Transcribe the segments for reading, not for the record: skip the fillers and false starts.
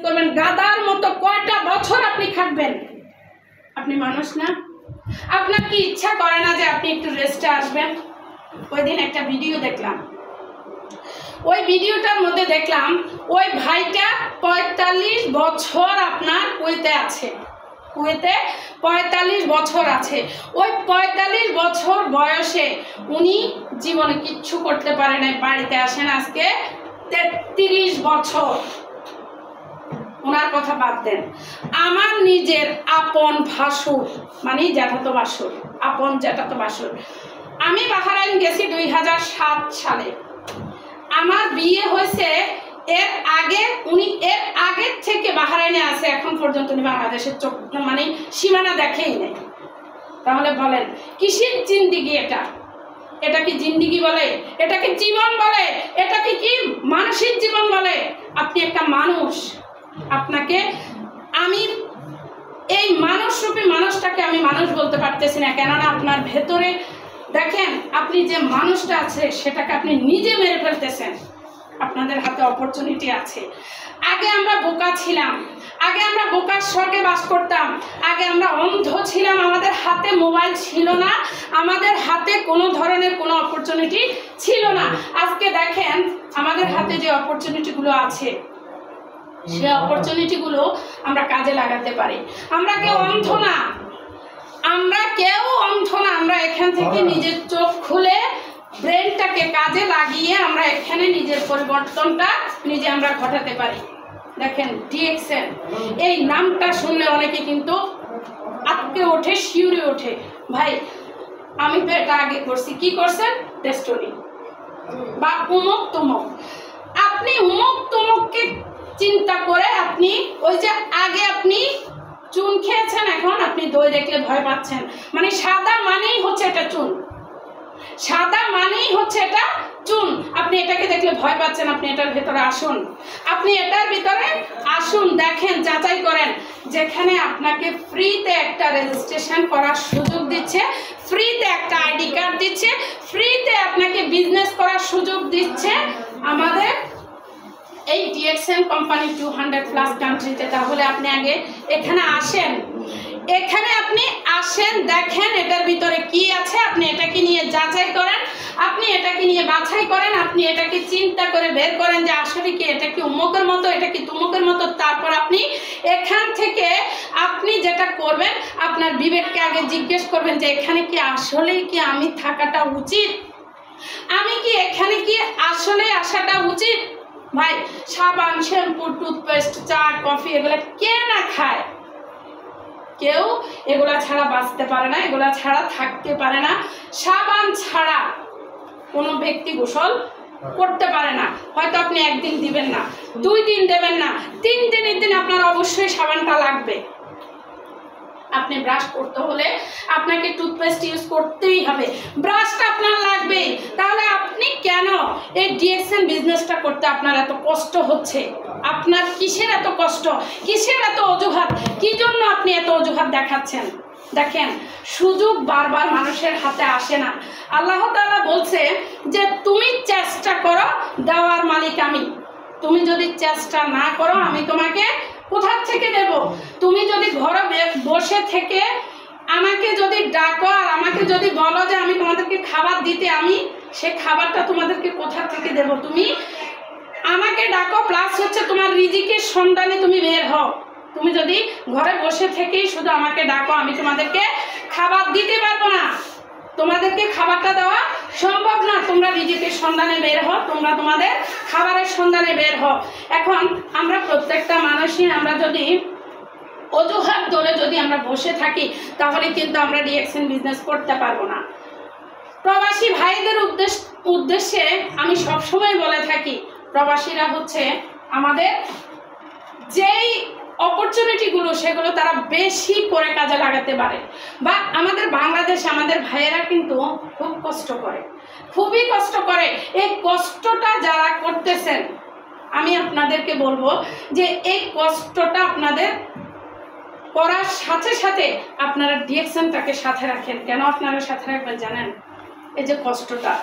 করবেন গাদার মতো কয়টা বছর আপনি খাটবেন? আপনি মানুষ না? আপনার কি ইচ্ছা করে না যে আপনি একটু রেস্টে আসবেন? ওই দিন একটা ভিডিও দেখলাম, ওই ভিডিওটার মধ্যে দেখলাম ওই ভাইটা ৪৫ বছর আপনার কুয়েতে আছে, কুয়েতে ৪৫ বছর আছে। ওই ৪৫ বছর বয়সে উনি জীবনে কিচ্ছু করতে পারে নাই। বাড়িতে আসেন আজকে ৩৩ বছর। ওনার কথা বাদ দেন, আমার নিজের আপন ভাসুর মানে জ্যাঠাতো ভাসুর, আপন জ্যাঠাতো ভাসুর, আমি বাহরাইন গেছি ২০০৭ সালে। আমার বিয়ে হয়েছে এর আগে, উনি এর আগের থেকে বাহরাইনে আছে, এখন পর্যন্ত উনি বাংলাদেশের চোখ মানে সীমানা দেখেই নেই। তাহলে বলেন কিসের জিন্দিগি এটা? এটা কি জিন্দিগি বলে? এটা কি জীবন বলে? এটা কি মানসিক জীবন বলে? আপনি একটা মানুষ, আপনাকে আমি এই মানুষরূপী মানুষটাকে আমি মানুষ বলতে পারতেছি না, কেননা আপনার ভেতরে দেখেন আপনি যে মানুষটা আছে সেটাকে আপনি নিজে মেরে ফেলতেছেন। আপনাদের হাতে অপরচুনিটি আছে। আগে আমরা বোকা ছিলাম, আগে আমরা বোকার স্বর্গে বাস করতাম, আগে আমরা অন্ধ ছিলাম, আমাদের হাতে মোবাইল ছিল না, আমাদের হাতে কোনো ধরনের কোনো অপরচুনিটি ছিল না। আজকে দেখেন আমাদের হাতে যে অপরচুনিটিগুলো আছে সে অপরচুনিটিগুলো আমরা কাজে লাগাতে পারি। আমরা কেউ অন্ধ না, আমরা কেউ অন্ধ না। আমরা এখান থেকে নিজের চোখ খুলে ব্রেনটাকে কাজে লাগিয়ে আমরা এখানে নিজের পরিবর্তনটা নিজে আমরা ঘটাতে পারি। দেখেন ডিএক্সএন এই নামটা শুনলে অনেকে কিন্তু আটকে ওঠে, শিউরে ওঠে। ভাই আমি তো এটা আগে করছি। কি করছেন? টেস্টনি বা উমুক তুমুক। আপনি উমুক তুমুককে চিন্তা করে আপনি ওই যে আগে আপনি চুন খেয়েছেন, এখন আপনি দই দেখলে ভয় পাচ্ছেন। মানে সাদা মানেই হচ্ছে এটা চুন, সাদা মানেই হচ্ছে এটা চুন। আপনি এটাকে দেখলে ভয় পাচ্ছেন, আপনি এটার ভেতরে আসুন, আপনি এটার ভিতরে আসুন, দেখেন, যাচাই করেন। যেখানে আপনাকে ফ্রিতে একটা রেজিস্ট্রেশন করার সুযোগ দিচ্ছে, ফ্রিতে একটা আইডি কার্ড দিচ্ছে, ফ্রিতে আপনাকে বিজনেস করার সুযোগ দিচ্ছে আমাদের এই ডিএক্সএন কোম্পানি 200+ কান্ট্রিতে। তাহলে আপনি আগে এখানে আসেন, এখানে আপনি আসেন, দেখেন এটার ভিতরে কি আছে, আপনি এটাকে নিয়ে যাচাই করেন, আপনি এটাকে নিয়ে বাছাই করেন, আপনি এটাকে চিন্তা করে বের করেন যে আসলে কি এটা কি উমুকের মতো, এটা কি তুমুকের মতো। তারপর আপনি এখান থেকে আপনি যেটা করবেন, আপনার বিবেককে আগে জিজ্ঞেস করবেন যে এখানে কি আসলেই কি আমি থাকাটা উচিত, আমি কি এখানে কি আসলে আসাটা উচিত। ভাই সাবান, শ্যাম্পু, টুথপেস্ট, চা, কফি এগুলো কে না খায়? কেউ এগুলা ছাড়া বাঁচতে পারে না, এগুলা ছাড়া থাকতে পারে না। সাবান ছাড়া কোনো ব্যক্তি গোসল করতে পারে না। হয়তো আপনি একদিন দিবেন না, 2 দিন দেবেন না, 3 দিনের দিন আপনার অবশ্যই সাবানটা লাগবে। আপনি ব্রাশ করতে হলে আপনাকে টুথপেস্ট ইউজ করতেই হবে, ব্রাশটা আপনার লাগবে। তাহলে আপনি কেন এই ডিএক্সএন বিজনেসটা করতে আপনার এত কষ্ট হচ্ছে? আপনার কিসের এত কষ্ট, কিসের এত অজুহাত, কি জন্য আপনি এত অজুহাত দেখাচ্ছেন? দেখেন সুযোগ বারবার মানুষের হাতে আসে না। আল্লাহ তাআলা বলছে যে তুমি চেষ্টা করো, দেওয়ার মালিক আমি। তুমি যদি চেষ্টা না করো আমি তোমাকে কোথা থেকে দেব? তুমি যদি ঘরে বসে থেকে আমাকে যদি ডাকো আর আমাকে যদি বলো যে আমি তোমাদেরকে খাবার দিতে, আমি সে খাবারটা তোমাদেরকে কোথা থেকে দেব? তুমি আমাকে ডাকো, প্লাস হচ্ছে তোমার রিজিকের সন্ধানে তুমি বের হও। তুমি যদি ঘরে বসে থেকেই শুধু আমাকে ডাকো, আমি তোমাদেরকে খাবার দিতে পারবো না, তোমাদেরকে খাবারটা দেওয়া সম্ভব না। তোমরা রিজিকের সন্ধানে বের হও, তোমরা তোমাদের খাবারের সন্ধানে বের হও। এখন আমরা প্রত্যেকটা মানুষই আমরা যদি অজুহাত ধরে যদি আমরা বসে থাকি তাহলে কিন্তু আমরা ডিএক্সএন বিজনেস করতে পারবো না। প্রবাসী ভাইদের উদ্দেশ্যে আমি সবসময় বলে থাকি, প্রবাসীরা হচ্ছে আমাদের যেই অপরচুনিটিগুলো সেগুলো তারা বেশি করে কাজে লাগাতে পারে। বা আমাদের বাংলাদেশে আমাদের ভাইয়েরা কিন্তু খুব কষ্ট করে, খুবই কষ্ট করে। এই কষ্টটা যারা করতেছেন আমি আপনাদেরকে বলবো যে এই কষ্টটা আপনাদের করার সাথে সাথে আপনারা ডিএক্সএনটাকে সাথে রাখেন। কেন আপনারা সাথে রাখবেন জানেন? এই যে কষ্টটা,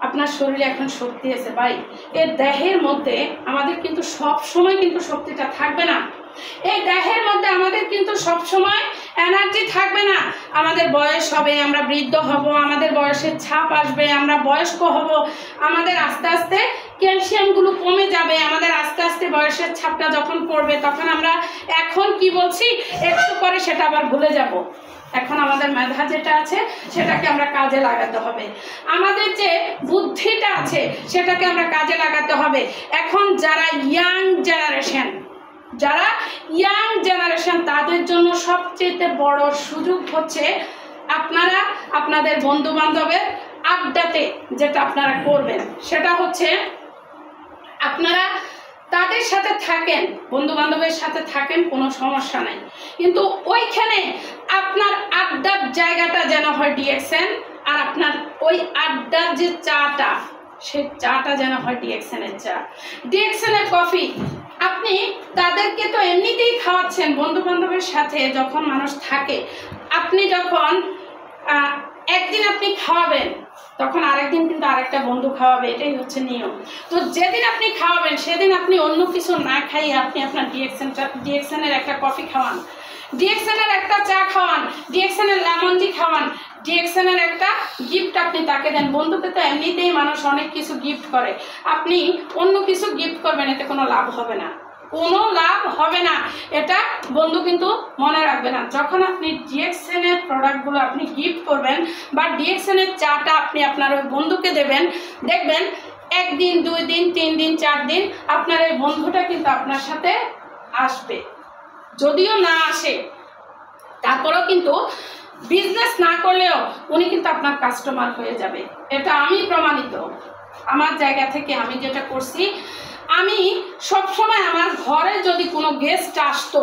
আপনার শরীরে এখন শক্তি আছে ভাই, এই দেহের মধ্যে আমাদের কিন্তু সব সময় কিন্তু শক্তিটা থাকবে না। এই দেহের মধ্যে আমাদের কিন্তু সব সময় এনার্জি থাকবে না। আমাদের বয়স হবে, আমরা বৃদ্ধ হব, আমাদের বয়সের ছাপ আসবে, আমরা বয়স্ক হব, আমাদের আস্তে আস্তে ক্যালসিয়ামগুলো কমে যাবে, আমাদের আস্তে আস্তে বয়সের ছাপটা যখন পড়বে তখন আমরা এখন কি বলছি একটু পরে সেটা আবার ভুলে যাব। এখন আমাদের মেধা যেটা আছে সেটাকে আমরা কাজে লাগাতে হবে, আমাদের যে বুদ্ধিটা আছে সেটাকে আমরা কাজে লাগাতে হবে। এখন যারা ইয়াং জেনারেশন তাদের জন্য সবচেয়ে বড় সুযোগ হচ্ছে আপনারা আপনাদের বন্ধু বান্ধবের আড্ডাতে যেটা আপনারা করবেন সেটা হচ্ছে আপনারা তাদের সাথে থাকেন, বন্ধু বান্ধবের সাথে থাকেন, কোনো সমস্যা নাই, কিন্তু ওইখানে আপনার আড্ডার জায়গাটা যেন হয় ডিএক্সএন, আর আপনার ওই আড্ডার যে চাটা সেই চাটা যেন হয় ডিএক্সএনের চা, ডিএক্সএনের কফি। আপনি তাদেরকে তো এমনিতেই খাওয়াচ্ছেন, বন্ধু বান্ধবের সাথে যখন মানুষ থাকে, আপনি যখন একদিন আপনি খাওয়াবেন তখন আরেকদিন কিন্তু আরেকটা বন্ধু খাওয়াবে, এটাই হচ্ছে নিয়ম। তো যেদিন আপনি খাওয়াবেন সেদিন আপনি অন্য কিছু না খাইয়ে আপনি আপনার ডিএক্সএনের একটা কফি খাওয়ান, ডিএক্সএনের একটা চা খাওয়ান, ডিএক্সএনের লেমন টি খাওয়ান, ডিএক্সএনের একটা গিফট আপনি তাকে দেন। বন্ধুকে তো এমনিতেই মানুষ অনেক কিছু গিফট করে, আপনি অন্য কিছু গিফট করবেন, এতে কোনো লাভ হবে না, কোনো লাভ হবে না, এটা বন্ধু কিন্তু মনে রাখবে না। যখন আপনি ডিএক্সএনের প্রোডাক্টগুলো আপনি গিফট করবেন বা ডিএক্সএনের চাটা আপনি আপনার ওই বন্ধুকে দেবেন, দেখবেন একদিন, 2 দিন, 3 দিন, 4 দিন আপনার এই বন্ধুটা কিন্তু আপনার সাথে আসবে। যদিও না আসে তারপরেও কিন্তু বিজনেস না করলেও উনি কিন্তু আপনার কাস্টমার হয়ে যাবে, এটা আমি প্রমাণিত। আমার জায়গা থেকে আমি যেটা করছি, আমি সবসময় আমার ঘরে যদি কোনো গেস্ট আসতো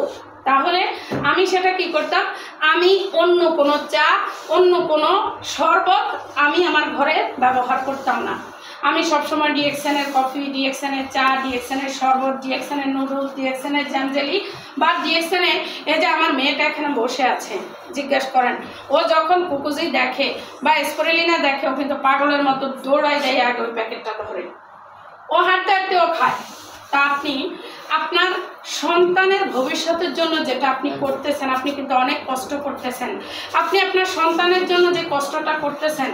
তাহলে আমি সেটা কি করতাম, আমি অন্য কোনো চা, অন্য কোনো শরবত আমি আমার ঘরে ব্যবহার করতাম না। আমি সবসময় ডিএক্সএনের কফি, ডিএক্সএনের চা, ডিএক্সএনের শরবত, ডিএক্সএনের নুডলস, ডিএক্সএনের জ্যাম জেলি বা ডিএক্সএনে, এই যে আমার মেয়েটা এখানে বসে আছে, জিজ্ঞেস করেন, ও যখন কুকুজি দেখে বা স্পোরেলিনা দেখে ও কিন্তু পাগলের মতো দৌড়ায় যায় আগে ওই প্যাকেটটা ধরে, ও হাঁটতে হাঁটতেও খায়। তা আপনি আপনার সন্তানের ভবিষ্যতের জন্য যেটা আপনি করতেছেন, আপনি কিন্তু অনেক কষ্ট করতেছেন, আপনি আপনার সন্তানের জন্য যে কষ্টটা করতেছেন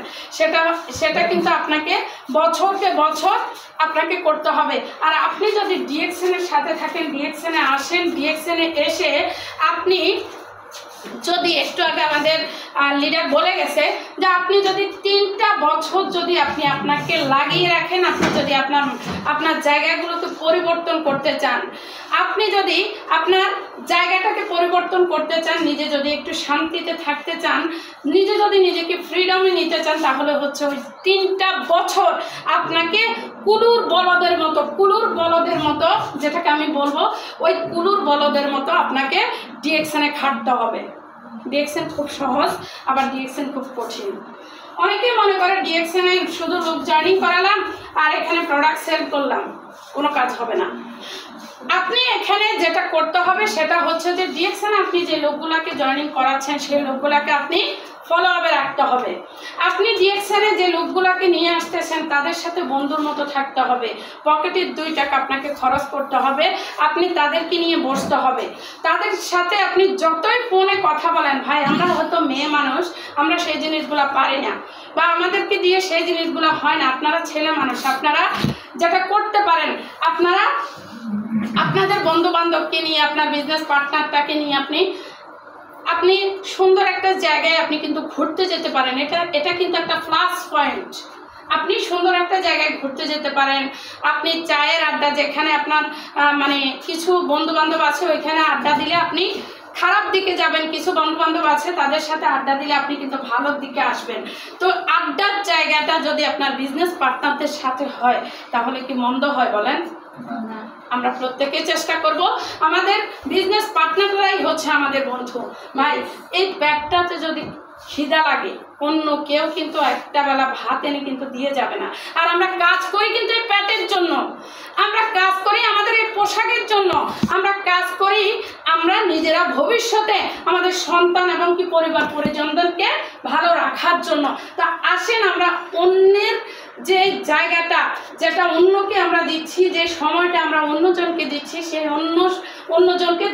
সেটা কিন্তু আপনাকে বছরকে বছর আপনাকে করতে হবে। আর আপনি যদি ডিএক্সএনের সাথে থাকেন, ডিএক্সএনে আসেন, ডিএক্সএনে এসে আপনি যদি একটু আগে আমাদের লিডার বলে গেছে যে আপনি যদি 3টা বছর যদি আপনি আপনাকে লাগিয়ে রাখেন, আপনি যদি আপনার জায়গাগুলোকে পরিবর্তন করতে চান, আপনি যদি আপনার জায়গাটাকে পরিবর্তন করতে চান, নিজে যদি একটু শান্তিতে থাকতে চান, নিজে যদি নিজেকে ফ্রিডমে নিতে চান, তাহলে হচ্ছে ওই 3টা বছর আপনাকে কুলুর বলদের মতো যেটাকে আমি বলবো, ওই কুলুর বলদের মতো আপনাকে ডিএক্সএনে খাটতে হবে। ডিএক্সএন খুব সহজ, আবার ডিএক্সএন খুব কঠিন। অনেকেই মনে করে ডিএক্সএনে শুধু লোক জার্নিং করালাম আর এখানে প্রোডাক্ট সেল করলাম, কোনো কাজ হবে না। আপনি এখানে যেটা করতে হবে সেটা হচ্ছে যে ডিএক্সএনে আপনি যে লোকগুলাকে জয়েনিং করাচ্ছেন সেই লোকগুলাকে আপনি ফলো আপে রাখতে হবে। আপনি ডিএক্সএনে যে লোকগুলাকে নিয়ে আসতেছেন তাদের সাথে বন্ধুর মতো থাকতে হবে, পকেটের 2 টাকা আপনাকে খরচ করতে হবে, আপনি তাদেরকে নিয়ে বসতে হবে, তাদের সাথে আপনি যতই ফোনে কথা বলেন, ভাই আমরা হয়তো মেয়ে মানুষ, আমরা সেই জিনিসগুলো পারি না বা আমাদেরকে দিয়ে সেই জিনিসগুলো হয় না, আপনারা ছেলে মানুষ, আপনারা যেটা করতে পারেন, আপনারা আপনাদের বন্ধু বান্ধবকে নিয়ে, আপনার বিজনেস পার্টনারটাকে নিয়ে আপনি সুন্দর একটা জায়গায় আপনি কিন্তু ঘুরতে যেতে পারেন। এটা কিন্তু একটা প্লাস পয়েন্ট। আপনি সুন্দর একটা জায়গায় ঘুরতে যেতে পারেন, আপনি চায়ের আড্ডা, যেখানে আপনার মানে কিছু বন্ধু বান্ধব আছে ওইখানে আড্ডা দিলে আপনি খারাপ দিকে যাবেন, কিছু বন্ধু বান্ধব আছে তাদের সাথে আড্ডা দিলে আপনি কিন্তু ভালোর দিকে আসবেন। তো আড্ডার জায়গাটা যদি আপনার বিজনেস পার্টনারদের সাথে হয় তাহলে কি মন্দ হয় বলেন? আমরা প্রত্যেকে চেষ্টা করব, আমাদের বিজনেস পার্টনাররাই হচ্ছে আমাদের বন্ধু। ভাই এই পেটটাতে যদি খিদা লাগে, অন্য কেউ কিন্তু একটা বেলা ভাত এনে কিন্তু দিয়ে যাবে না। আর আমরা কাজ করি কিন্তু এই পেটের জন্য, আমরা কাজ করি আমাদের এই পোশাকের জন্য, আমরা কাজ করি আমরা নিজেরা ভবিষ্যতে আমাদের সন্তান এবং কি পরিবার পরিজনদেরকে ভালো রাখার জন্য। তা আসেন আমরা অন্যের যে জায়গাটা যেটা অন্যকে আমরা দিচ্ছি, যে সময়টা আমরা অন্যজনকে দিচ্ছি, সেই অন্যজনকে